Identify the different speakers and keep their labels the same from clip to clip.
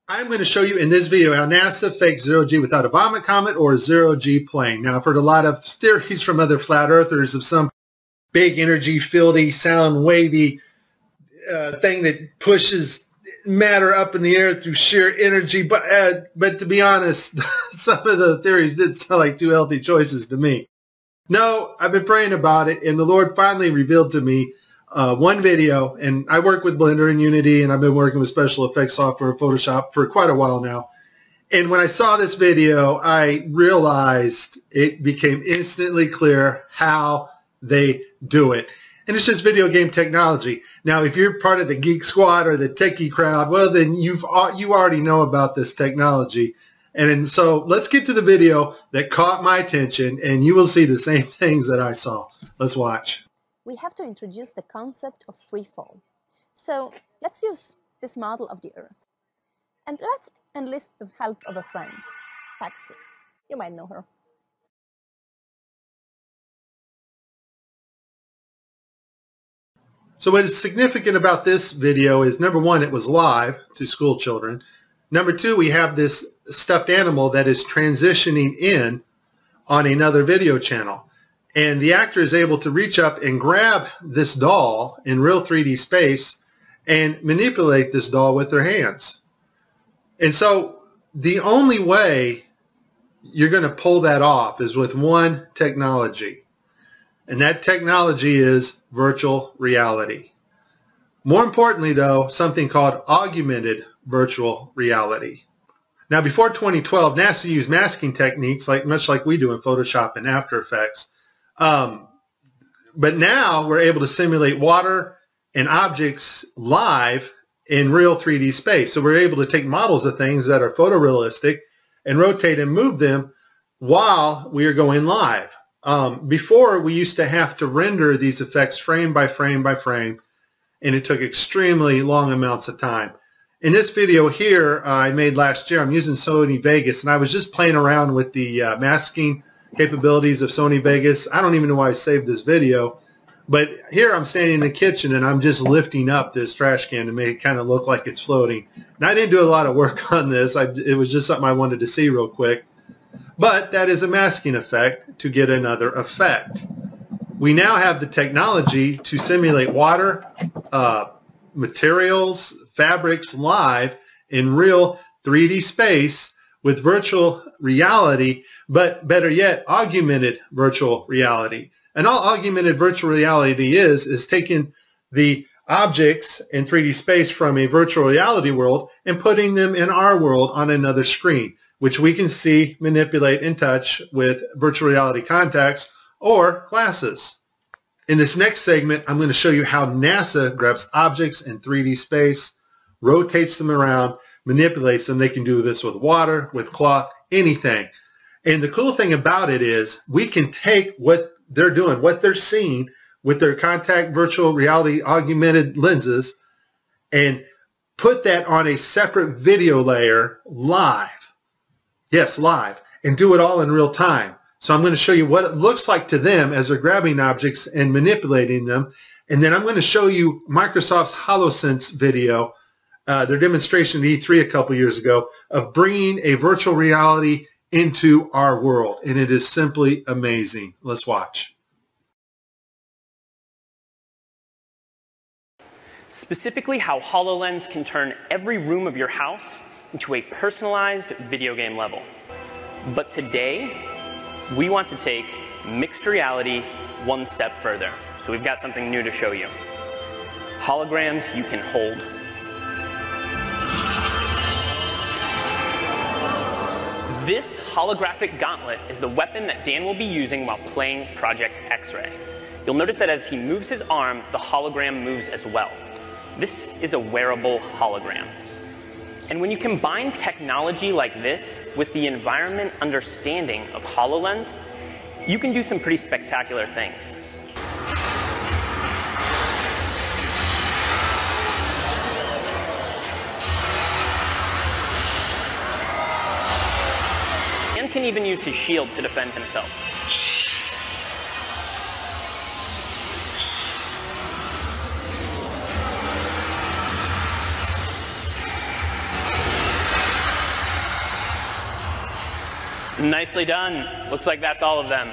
Speaker 1: I'm going to show you in this video how NASA faked zero-G without a vomit comet or a zero-G plane. Now, I've heard a lot of theories from other flat earthers of some big energy, fieldy, sound wavy thing that pushes matter up in the air through sheer energy. But to be honest, some of the theories did sound like two healthy choices to me. No, I've been praying about it, and the Lord finally revealed to me one video, and I work with Blender and Unity, and I've been working with special effects software and Photoshop for quite a while now. And when I saw this video, I realized it became instantly clear how they do it. And it's just video game technology. Now, if you're part of the geek squad or the techie crowd, well, then you already know about this technology. And so let's get to the video that caught my attention, and you will see the same things that I saw. Let's watch.
Speaker 2: We have to introduce the concept of free fall. So let's use this model of the Earth. And let's enlist the help of a friend, Patsy. You might know her.
Speaker 1: So what is significant about this video is, number one, it was live to school children. Number two, we have this stuffed animal that is transitioning in on another video channel. And the actor is able to reach up and grab this doll in real 3D space and manipulate this doll with their hands. And so the only way you're going to pull that off is with one technology. And that technology is virtual reality. More importantly, though, something called augmented virtual reality. Now, before 2012, NASA used masking techniques much like we do in Photoshop and After Effects. But now we're able to simulate water and objects live in real 3D space. So we're able to take models of things that are photorealistic and rotate and move them while we are going live. Before, we used to have to render these effects frame by frame by frame, and it took extremely long amounts of time. In this video here I made last year, I'm using Sony Vegas, and I was just playing around with the masking capabilities of Sony Vegas. I don't even know why I saved this video, but here I'm standing in the kitchen and I'm just lifting up this trash can to make it kind of look like it's floating. And I didn't do a lot of work on this. It was just something I wanted to see real quick. But that is a masking effect to get another effect. We now have the technology to simulate water, materials, fabrics live in real 3D space with virtual reality, but better yet, augmented virtual reality. And all augmented virtual reality is taking the objects in 3D space from a virtual reality world and putting them in our world on another screen, which we can see, manipulate, and touch with virtual reality contacts or glasses. In this next segment, I'm going to show you how NASA grabs objects in 3D space, rotates them around, manipulates them. They can do this with water, with cloth, anything. And the cool thing about it is we can take what they're doing, what they're seeing with their contact virtual reality augmented lenses, and put that on a separate video layer live. Yes, live, and do it all in real time. So I'm going to show you what it looks like to them as they're grabbing objects and manipulating them. And then I'm going to show you Microsoft's HoloSense video, their demonstration at E3 a couple years ago, of bringing a virtual reality into our world. And it is simply amazing. Let's watch.
Speaker 3: Specifically, how HoloLens can turn every room of your house into a personalized video game level. But today, we want to take mixed reality one step further. So we've got something new to show you. Holograms you can hold. This holographic gauntlet is the weapon that Dan will be using while playing Project X-Ray. You'll notice that as he moves his arm, the hologram moves as well. This is a wearable hologram. And when you combine technology like this with the environment understanding of HoloLens, you can do some pretty spectacular things. Dan can even use his shield to defend himself. Nicely done. Looks like that's all of them.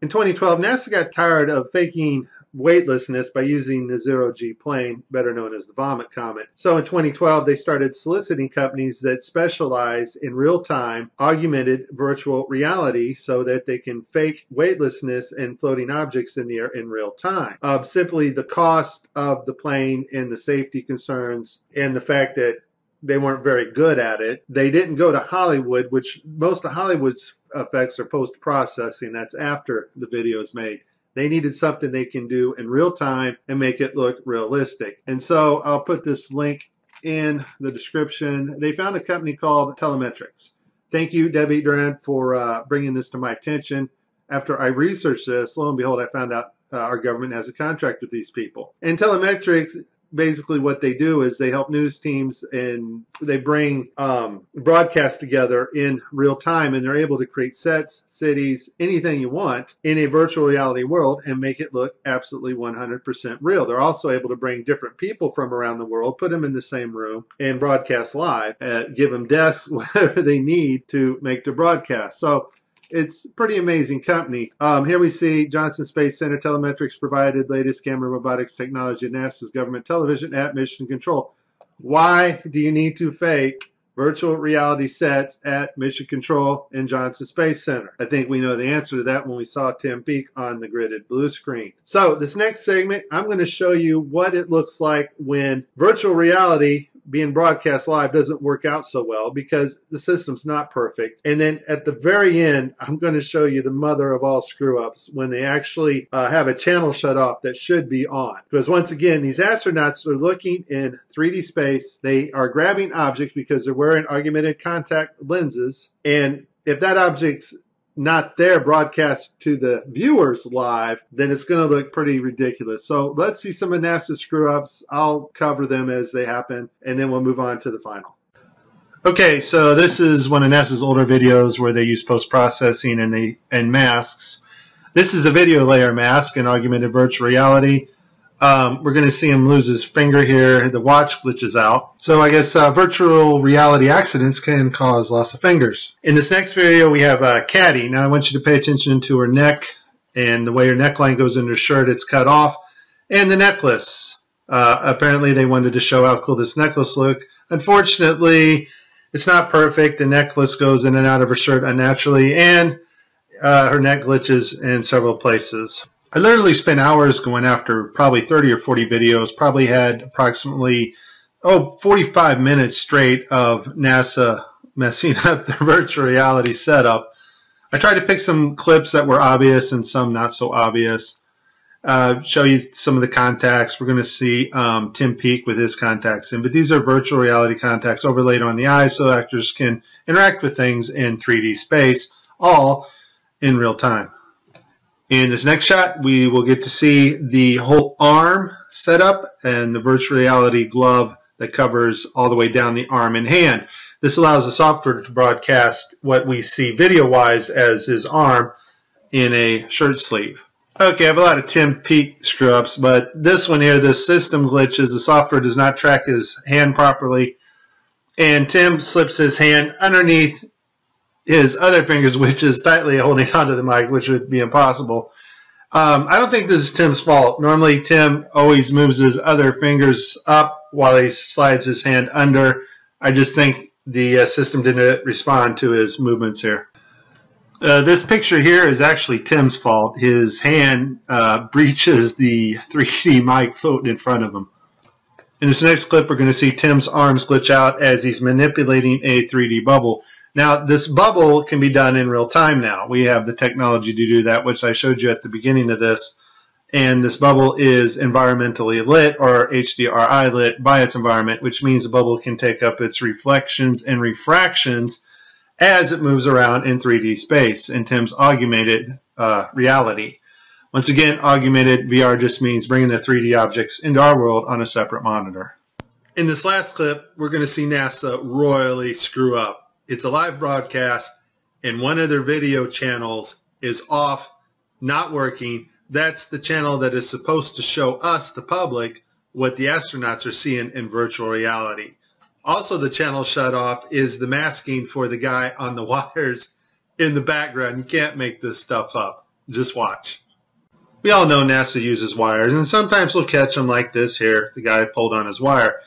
Speaker 1: In 2012, NASA got tired of faking weightlessness by using the zero-G plane, better known as the Vomit Comet. So in 2012, they started soliciting companies that specialize in real-time augmented virtual reality so that they can fake weightlessness and floating objects in the air in real time. Simply the cost of the plane and the safety concerns and the fact that they weren't very good at it. They didn't go to Hollywood, which most of Hollywood's effects are post-processing. That's after the video is made. They needed something they can do in real time and make it look realistic. And so I'll put this link in the description. They found a company called Telemetrics. Thank you, Debbie Durant, for bringing this to my attention. After I researched this, lo and behold, I found out our government has a contract with these people. And Telemetrics, basically what they do is they help news teams and they bring broadcasts together in real time, and they're able to create sets, cities, anything you want in a virtual reality world and make it look absolutely 100% real. They're also able to bring different people from around the world, put them in the same room and broadcast live, give them desks, whatever they need to make the broadcast. So it's a pretty amazing company. Here we see Johnson Space Center. Telemetrics provided latest camera robotics technology at NASA's government television at Mission Control. Why do you need to fake virtual reality sets at Mission Control and Johnson Space Center? I think we know the answer to that when we saw Tim Peake on the gridded blue screen. So this next segment, I'm going to show you what it looks like when virtual reality being broadcast live doesn't work out so well because the system's not perfect. And then at the very end, I'm going to show you the mother of all screw-ups when they actually have a channel shut off that should be on. Because once again, these astronauts are looking in 3D space. They are grabbing objects because they're wearing augmented contact lenses. And if that object's not there broadcast to the viewers live, then it's going to look pretty ridiculous. So let's see some of NASA's screw-ups. I'll cover them as they happen, and then we'll move on to the final. Okay, so this is one of NASA's older videos where they use post-processing and masks. This is a video layer mask in augmented virtual reality. We're going to see him lose his finger here. The watch glitches out. So I guess virtual reality accidents can cause loss of fingers. In this next video, we have Caddy. Now I want you to pay attention to her neck and the way her neckline goes into her shirt. It's cut off. And the necklace. Apparently they wanted to show how cool this necklace looked. Unfortunately, it's not perfect. The necklace goes in and out of her shirt unnaturally, and her neck glitches in several places. I literally spent hours going after probably 30 or 40 videos, probably had approximately 45 minutes straight of NASA messing up their virtual reality setup. I tried to pick some clips that were obvious and some not so obvious. Show you some of the contacts. We're going to see Tim Peake with his contacts in, but these are virtual reality contacts overlaid on the eyes so actors can interact with things in 3D space, all in real time. In this next shot, we will get to see the whole arm setup and the virtual reality glove that covers all the way down the arm and hand. This allows the software to broadcast what we see video-wise as his arm in a shirt sleeve. Okay, I have a lot of Tim Peake screw-ups, but this one here, the system glitches. The software does not track his hand properly, and Tim slips his hand underneath his other fingers, which is tightly holding onto the mic, which would be impossible. I don't think this is Tim's fault. Normally, Tim always moves his other fingers up while he slides his hand under. I just think the system didn't respond to his movements here. This picture here is actually Tim's fault. His hand breaches the 3D mic floating in front of him. In this next clip, we're going to see Tim's arms glitch out as he's manipulating a 3D bubble. Now, this bubble can be done in real time now. We have the technology to do that, which I showed you at the beginning of this. And this bubble is environmentally lit, or HDRI lit, by its environment, which means the bubble can take up its reflections and refractions as it moves around in 3D space in Tim's augmented reality. Once again, augmented VR just means bringing the 3D objects into our world on a separate monitor. In this last clip, we're going to see NASA royally screw up. It's a live broadcast, and one of their video channels is off, not working. That's the channel that is supposed to show us, the public, what the astronauts are seeing in virtual reality. Also, the channel shut off is the masking for the guy on the wires in the background. You can't make this stuff up. Just watch. We all know NASA uses wires, and sometimes they'll catch them like this here. The guy pulled on his wire.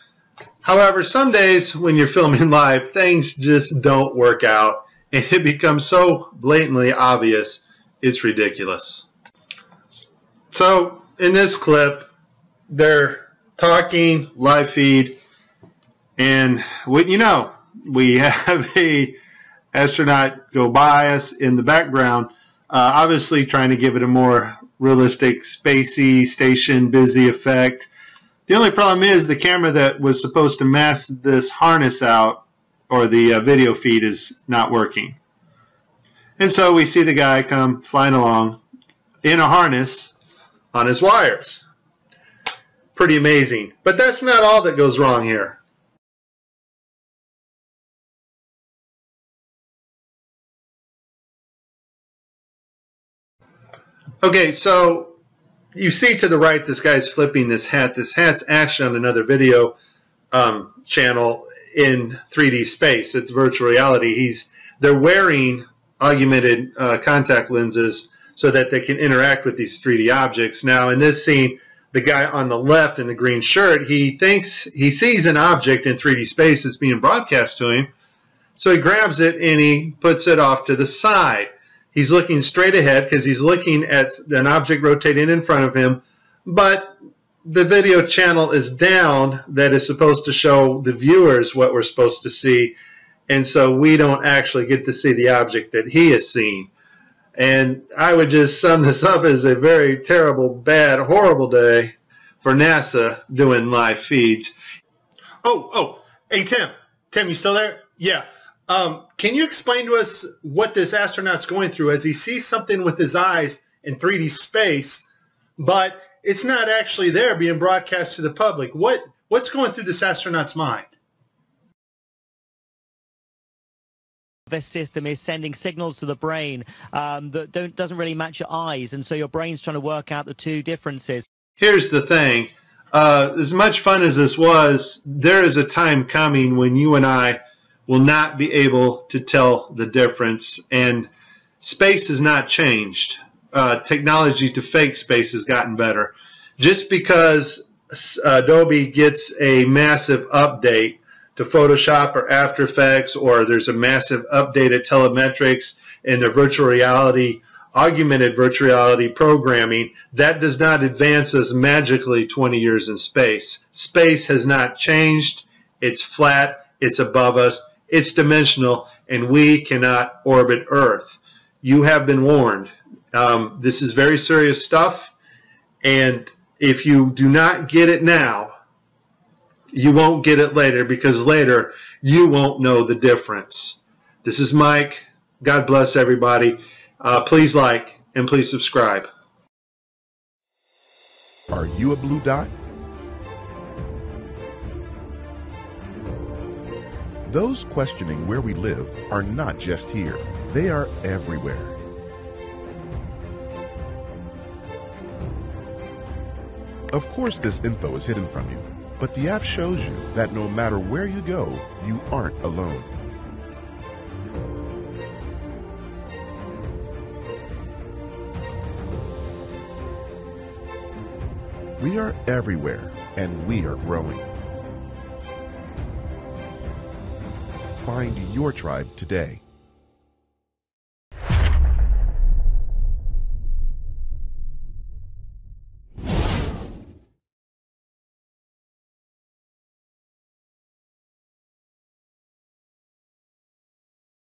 Speaker 1: However, some days when you're filming live, things just don't work out, and it becomes so blatantly obvious, it's ridiculous. So, in this clip, they're talking, live feed, and we have a astronaut go by us in the background, obviously trying to give it a more realistic, spacey, station busy effect. The only problem is the camera that was supposed to mask this harness out, or the video feed, is not working. And so we see the guy come flying along in a harness on his wires. Pretty amazing. But that's not all that goes wrong here. Okay, so you see to the right, this guy's flipping this hat. This hat's actually on another video channel in 3D space. It's virtual reality. They're wearing augmented contact lenses so that they can interact with these 3D objects. Now, in this scene, the guy on the left in the green shirt, he thinks he sees an object in 3D space that's being broadcast to him. So he grabs it and he puts it off to the side. He's looking straight ahead because he's looking at an object rotating in front of him, but the video channel is down that is supposed to show the viewers what we're supposed to see, and so we don't actually get to see the object that he is seeing. And I would just sum this up as a very terrible, bad, horrible day for NASA doing live feeds. Hey, Tim, you still there? Yeah. Can you explain to us what this astronaut's going through as he sees something with his eyes in 3D space, but it's not actually there being broadcast to the public? What's going through this astronaut's mind?
Speaker 4: This system is sending signals to the brain that doesn't really match your eyes, and so your brain's trying to work out the two differences.
Speaker 1: Here's the thing. As much fun as this was, there is a time coming when you and I will not be able to tell the difference, and space has not changed. Technology to fake space has gotten better. Just because Adobe gets a massive update to Photoshop or After Effects, or there's a massive update at telemetrics and their virtual reality, augmented virtual reality programming, that does not advance us magically 20 years in space. Space has not changed. It's flat. It's above us. It's dimensional, and we cannot orbit Earth. You have been warned. This is very serious stuff, and if you do not get it now, you won't get it later, because later you won't know the difference. This is Mike. God bless everybody. Please like and please subscribe.
Speaker 5: Are you a blue dot? Those questioning where we live are not just here. They are everywhere. Of course, this info is hidden from you, but the app shows you that no matter where you go, you aren't alone. We are everywhere, and we are growing. Find your tribe today.